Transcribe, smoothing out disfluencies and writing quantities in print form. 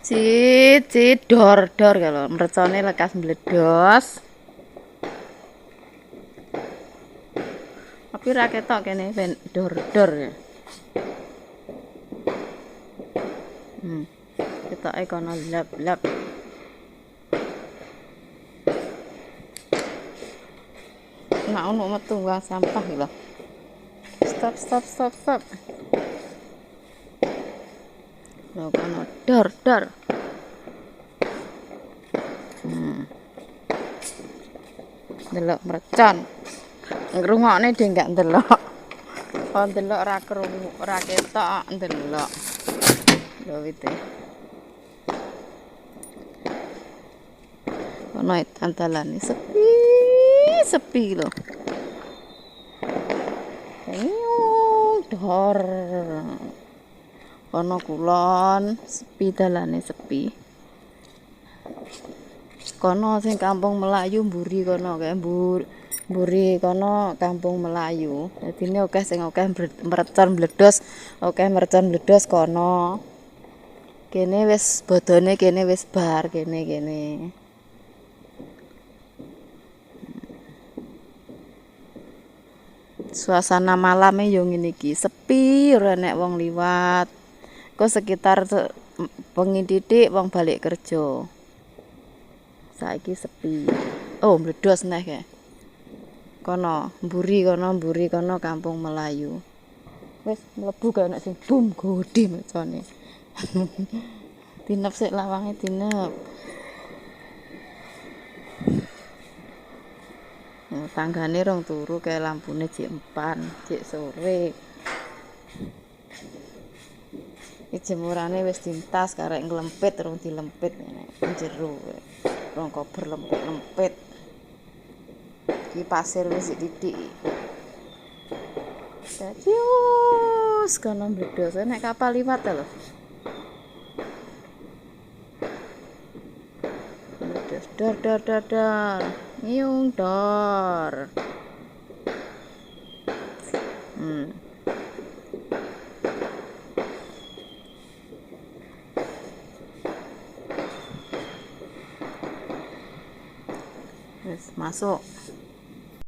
Dor kalau mercone lekas mbledos. Tapi ra ketok kene ben dor ya. Ketoke kono lap-lap. Nek ono metu buang sampah lho. Stop. Lho kono dor. Delok mercon. Ngrungokne dhe gak ndelok. Kok ndelok ora krungu, ora ketok ndelok. Lho wite. Ono tantalane sepi lho. Dor. Ono kulon, sepi dalane sepi. Kono sing kampung Melayu mburi kono kae mburi kono kampung Melayu. Dadine akeh sing akeh mercon bledos, akeh mercon bledos kono. Kene wis bodone kene wis bar kene. Suasana malame yo ngene iki, sepi ora nek wong liwat. Kok sekitar bengi titik wong balik kerja. Saiki sepi. Oh, mledos neh kae. Kono, mburi kono kampung Melayu. Wis mlebu kae nek sing bum gedhe macane. Dinep sik lawange dinep. Tanggane rong turu kae lampune jek empan, jek sore. Iki jemurane wis dintas karek nglempit rong dilempit ngene jero. Rong kober lempit. Iki pasir wis titik. Dadius kono bledos nek kapal liwat lho. Dor. Nyung dor. Wis masuk.